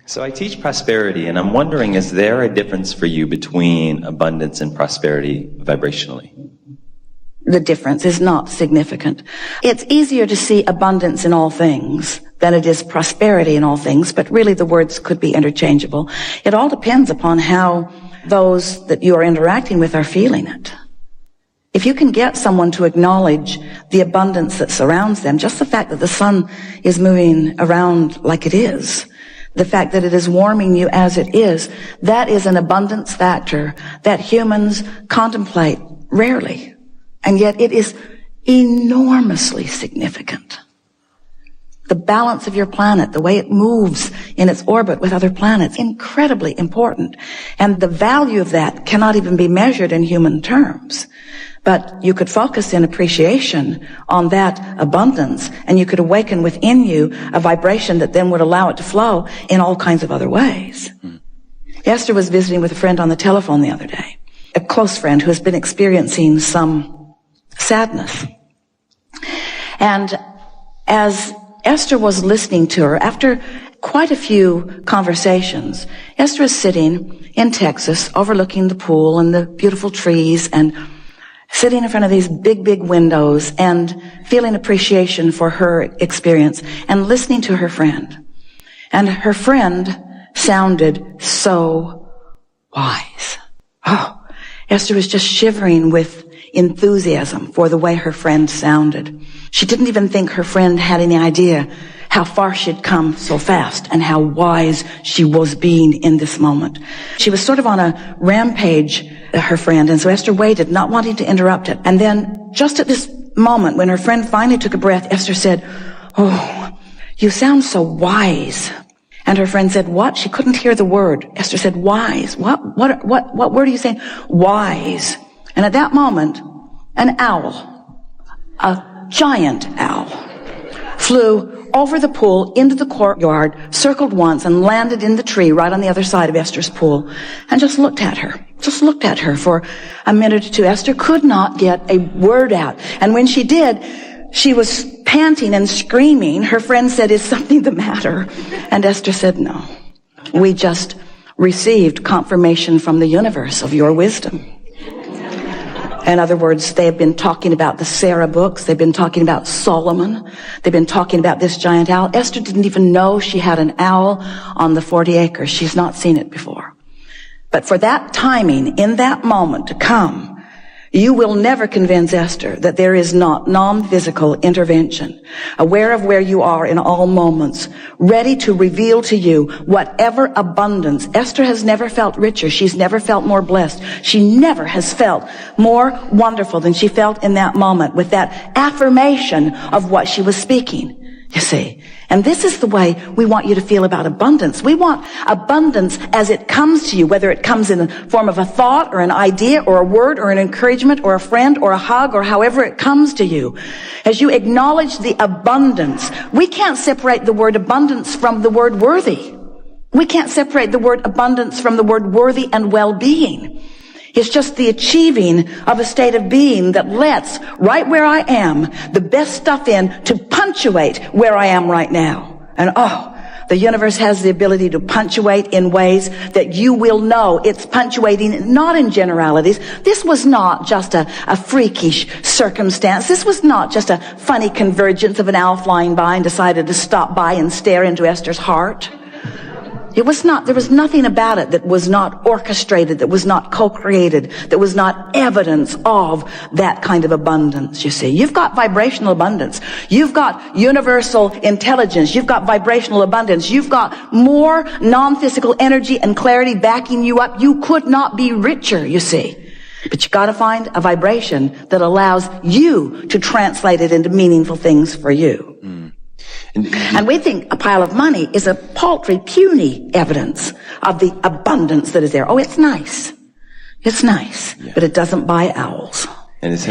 So I teach prosperity, and I'm wondering, is there a difference for you between abundance and prosperity vibrationally? The difference is not significant. It's easier to see abundance in all things than it is prosperity in all things, but really the words could be interchangeable. It all depends upon how those that you are interacting with are feeling it. If you can get someone to acknowledge the abundance that surrounds them, just the fact that the sun is moving around like it is, the fact that it is warming you as it is, that is an abundance factor that humans contemplate rarely. And yet it is enormously significant. The balance of your planet, the way it moves in its orbit with other planets, incredibly important. And the value of that cannot even be measured in human terms. But you could focus in appreciation on that abundance, and you could awaken within you a vibration that then would allow it to flow in all kinds of other ways. Esther was visiting with a friend on the telephone the other day, a close friend who has been experiencing some sadness. And as Esther was listening to her, after quite a few conversations, Esther is sitting in Texas overlooking the pool and the beautiful trees and sitting in front of these big, big windows and feeling appreciation for her experience and listening to her friend. And her friend sounded so wise. Oh, Esther was just shivering with enthusiasm for the way her friend sounded. She didn't even think her friend had any idea how far she'd come so fast and how wise she was being in this moment. She was sort of on a rampage, her friend, and so Esther waited, not wanting to interrupt it. And then just at this moment, when her friend finally took a breath, Esther said, "Oh, you sound so wise." And her friend said, "What?" She couldn't hear the word. Esther said, "Wise." What word are you saying? "Wise." And at that moment, an owl, a giant owl, flew over the pool into the courtyard, circled once, and landed in the tree right on the other side of Esther's pool, and just looked at her for a minute or two. Esther could not get a word out. And when she did, she was panting and screaming. Her friend said, "Is something the matter?" And Esther said, "No. We just received confirmation from the universe of your wisdom." In other words, they have been talking about the Sarah books. They've been talking about Solomon. They've been talking about this giant owl. Esther didn't even know she had an owl on the 40 acres. She's not seen it before. But for that timing, in that moment to come, you will never convince Esther that there is not non-physical intervention, aware of where you are in all moments, ready to reveal to you whatever abundance. Esther has never felt richer. She's never felt more blessed. She never has felt more wonderful than she felt in that moment with that affirmation of what she was speaking. You see, and this is the way we want you to feel about abundance. We want abundance as it comes to you, whether it comes in the form of a thought or an idea or a word or an encouragement or a friend or a hug or however it comes to you. As you acknowledge the abundance, we can't separate the word abundance from the word worthy. We can't separate the word abundance from the word worthy and well-being. It's just the achieving of a state of being that lets, right where I am, the best stuff in to punctuate where I am right now. And the universe has the ability to punctuate in ways that you will know it's punctuating, not in generalities. This was not just a freakish circumstance. This was not just a funny convergence of an owl flying by and decided to stop by and stare into Esther's heart. It was not, there was nothing about it that was not orchestrated, that was not co-created, that was not evidence of that kind of abundance, you see. You've got vibrational abundance. You've got universal intelligence. You've got vibrational abundance. You've got more non-physical energy and clarity backing you up. You could not be richer, you see. But you gotta find a vibration that allows you to translate it into meaningful things for you. And we think a pile of money is a paltry, puny evidence of the abundance that is there. Oh, it's nice. It's nice, yeah. But it doesn't buy owls. And is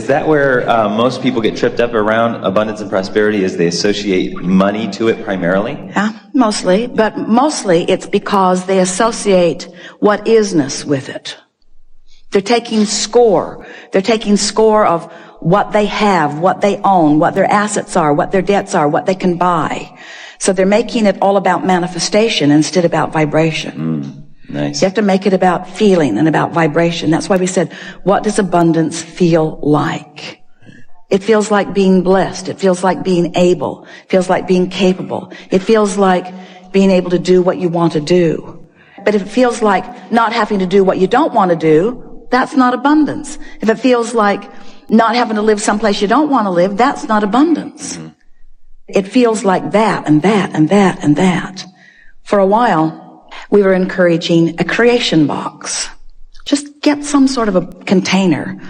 that where most people get tripped up around abundance and prosperity, is they associate money to it primarily? Yeah, mostly. But mostly it's because they associate what isness with it. They're taking score. They're taking score of what they have, what they own, what their assets are, what their debts are, what they can buy. So they're making it all about manifestation instead about vibration. Nice. You have to make it about feeling and about vibration. That's why we said, what does abundance feel like? It feels like being blessed. It feels like being able. It feels like being capable. It feels like being able to do what you want to do. But if it feels like not having to do what you don't want to do, that's not abundance. If it feels like not having to live someplace you don't want to live, that's not abundance. It feels like that and that and that and that. For a while, we were encouraging a creation box. Just get some sort of a container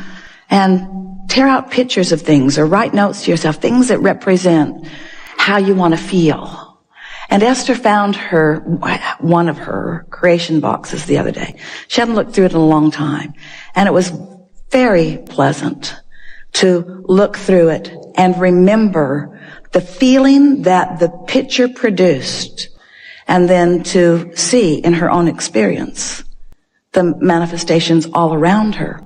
and tear out pictures of things or write notes to yourself, things that represent how you want to feel. And Esther found one of her creation boxes the other day. She hadn't looked through it in a long time. And it was very pleasant to look through it and remember the feeling that the picture produced, and then to see in her own experience the manifestations all around her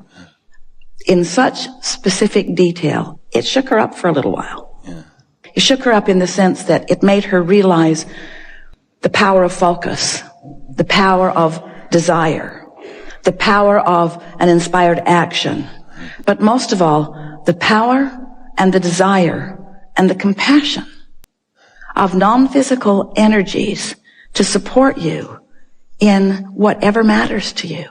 in such specific detail. It shook her up for a little while. It shook her up in the sense that it made her realize the power of focus, the power of desire, the power of an inspired action, but most of all, the power and the desire and the compassion of non-physical energies to support you in whatever matters to you.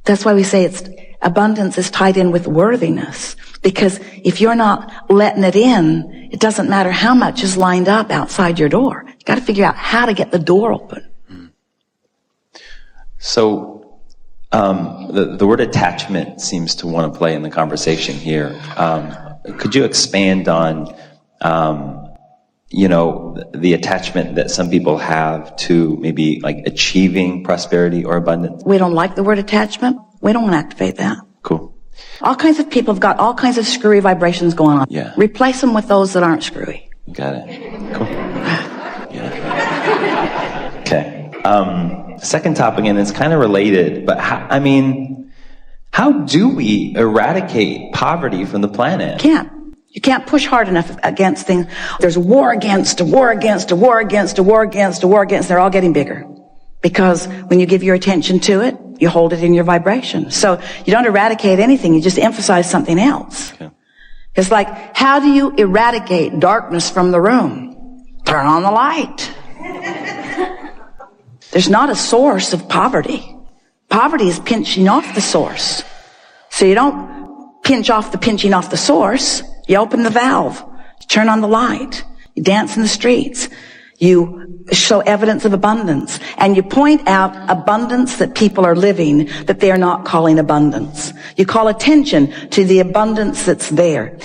That's why we say abundance is tied in with worthiness, because if you're not letting it in, it doesn't matter how much is lined up outside your door. You got to figure out how to get the door open. So the word attachment seems to want to play in the conversation here. Could you expand on the attachment that some people have to maybe like achieving prosperity or abundance? We don't like the word attachment. We don't want to activate that. Cool. All kinds of people have got all kinds of screwy vibrations going on. Yeah. Replace them with those that aren't screwy. Got it. Cool. Yeah. Okay. Second topic, and it's kind of related, but how do we eradicate poverty from the planet? You can't push hard enough against things. There's a war against, a war against, a war against, a war against, a war against. They're all getting bigger. Because when you give your attention to it, you hold it in your vibration. So you don't eradicate anything, you just emphasize something else. Okay. It's like, how do you eradicate darkness from the room? Turn on the light. There's not a source of poverty. Poverty is pinching off the source. So you don't pinch off the pinching off the source. You open the valve. You turn on the light. You dance in the streets. You show evidence of abundance. And you point out abundance that people are living that they are not calling abundance. You call attention to the abundance that's there.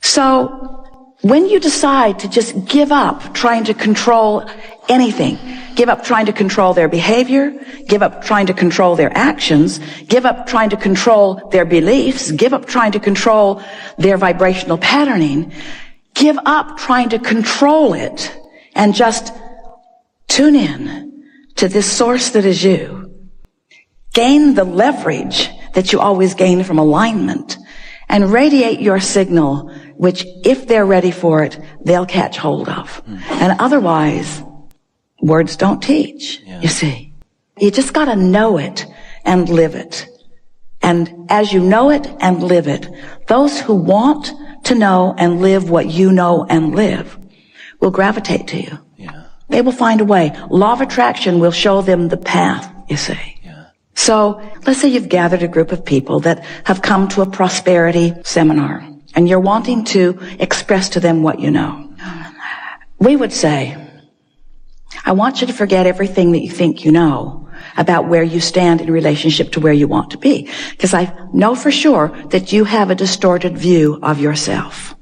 So when you decide to just give up trying to control anything, give up trying to control their behavior, give up trying to control their actions, give up trying to control their beliefs, give up trying to control their vibrational patterning, give up trying to control it, and just tune in to this source that is you. Gain the leverage that you always gain from alignment, and radiate your signal, which if they're ready for it, they'll catch hold of. And otherwise, words don't teach, you see. You just gotta know it and live it. And as you know it and live it, those who want to know and live what you know and live will gravitate to you. Yeah. They will find a way. Law of attraction will show them the path, you see. Yeah. So let's say you've gathered a group of people that have come to a prosperity seminar, and you're wanting to express to them what you know. We would say, I want you to forget everything that you think you know about where you stand in relationship to where you want to be. Because I know for sure that you have a distorted view of yourself.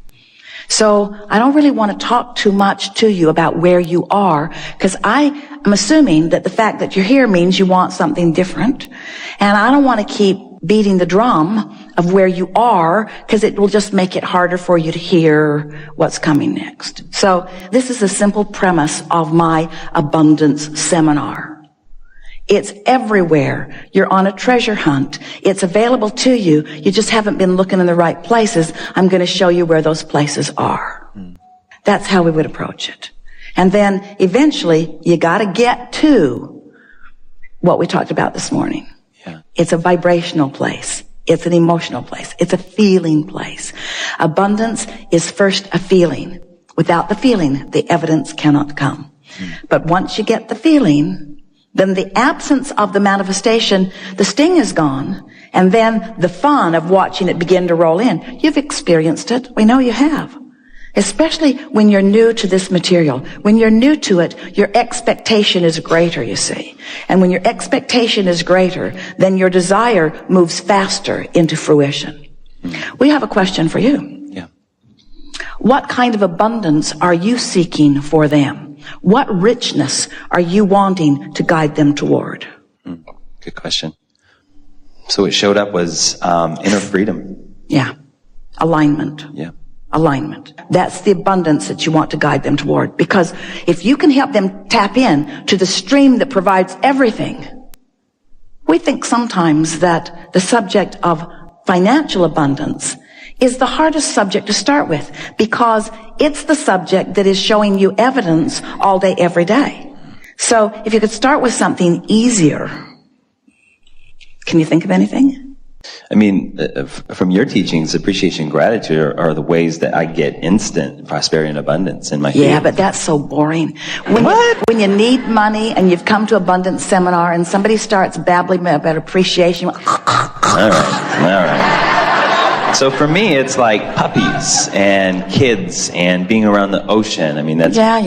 So I don't really want to talk too much to you about where you are, because I am assuming that the fact that you're here means you want something different. And I don't want to keep beating the drum of where you are, because it will just make it harder for you to hear what's coming next. So this is a simple premise of my abundance seminar. It's everywhere. You're on a treasure hunt. It's available to you. You just haven't been looking in the right places. I'm going to show you where those places are. That's how we would approach it. And then eventually you got to get to what we talked about this morning. Yeah. It's a vibrational place. It's an emotional place. It's a feeling place. Abundance is first a feeling. Without the feeling, the evidence cannot come. But once you get the feeling, then the absence of the manifestation, the sting is gone, and then the fun of watching it begin to roll in. You've experienced it. We know you have. Especially when you're new to this material. When you're new to it, your expectation is greater, you see. And when your expectation is greater, then your desire moves faster into fruition. We have a question for you. Yeah. What kind of abundance are you seeking for them? What richness are you wanting to guide them toward? Good question. So what showed up was inner freedom. Yeah. Alignment. Yeah. Alignment. That's the abundance that you want to guide them toward. Because if you can help them tap in to the stream that provides everything, we think sometimes that the subject of financial abundance is the hardest subject to start with, because it's the subject that is showing you evidence all day, every day. So if you could start with something easier, can you think of anything? I mean, from your teachings, appreciation and gratitude are the ways that I get instant prosperity and abundance in my field. Yeah, but that's so boring. When you need money and you've come to abundance seminar and somebody starts babbling about appreciation. All right. So for me, it's like puppies and kids and being around the ocean. I mean, that's... Yeah.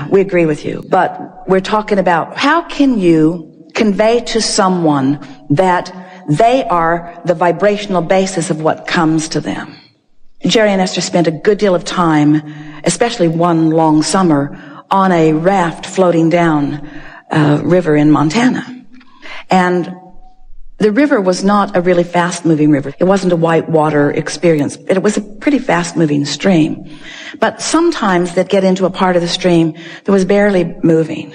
We agree with you. But we're talking about how can you convey to someone that they are the vibrational basis of what comes to them. Jerry and Esther spent a good deal of time, especially one long summer, on a raft floating down a river in Montana. And the river was not a really fast-moving river. It wasn't a white water experience. It was a pretty fast-moving stream. But sometimes they'd get into a part of the stream that was barely moving.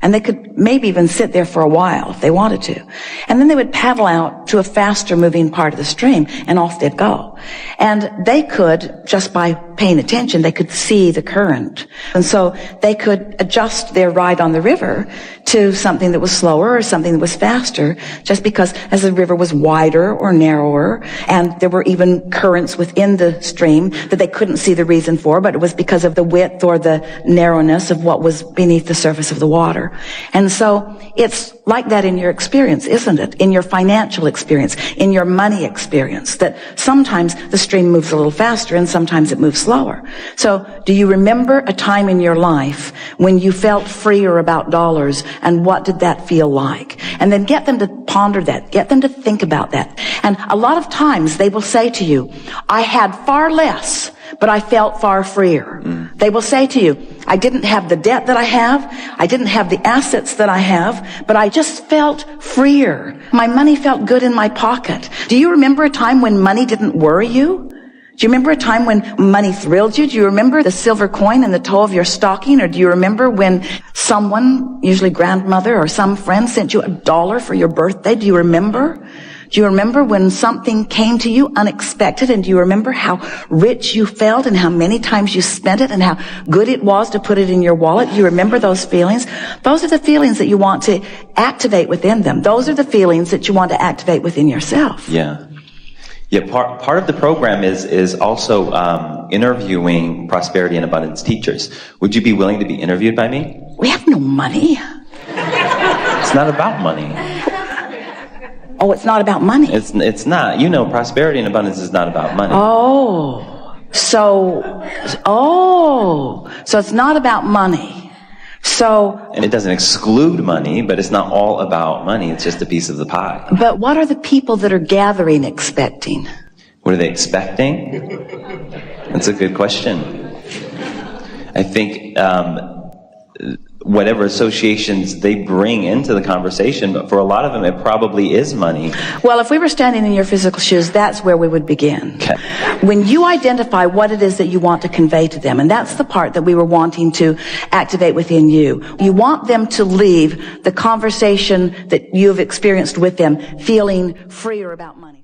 And they could maybe even sit there for a while if they wanted to. And then they would paddle out to a faster moving part of the stream, and off they'd go. And they could, just by paying attention, they could see the current. And so they could adjust their ride on the river to something that was slower or something that was faster, just because as the river was wider or narrower, and there were even currents within the stream that they couldn't see the reason for, but it was because of the width or the narrowness of what was beneath the surface of the water. And so it's like that in your experience, isn't it? In your financial experience, in your money experience, that sometimes the stream moves a little faster and sometimes it moves slower. So do you remember a time in your life when you felt freer about dollars, and what did that feel like? And then get them to ponder that, get them to think about that. And a lot of times they will say to you, I had far less, but I felt far freer. They will say to you, I didn't have the debt that I have, I didn't have the assets that I have, but I just felt freer. My money felt good in my pocket. Do you remember a time when money didn't worry you? Do you remember a time when money thrilled you? Do you remember the silver coin in the toe of your stocking? Or do you remember when someone, usually grandmother or some friend, sent you $1 for your birthday? Do you remember? Do you remember when something came to you unexpected, and do you remember how rich you felt and how many times you spent it and how good it was to put it in your wallet? Do you remember those feelings? Those are the feelings that you want to activate within them. Those are the feelings that you want to activate within yourself. Yeah. Yeah, part of the program is also interviewing prosperity and abundance teachers. Would you be willing to be interviewed by me? We have no money. It's not about money. Oh, it's not about money. It's not. You know, prosperity and abundance is not about money. So it's not about money. And it doesn't exclude money, but it's not all about money. It's just a piece of the pie. But what are the people that are gathering expecting? What are they expecting? That's a good question. I think whatever associations they bring into the conversation, but for a lot of them, it probably is money. Well, if we were standing in your physical shoes, that's where we would begin. Okay. When you identify what it is that you want to convey to them, and that's the part that we were wanting to activate within you. You want them to leave the conversation that you've experienced with them feeling freer about money.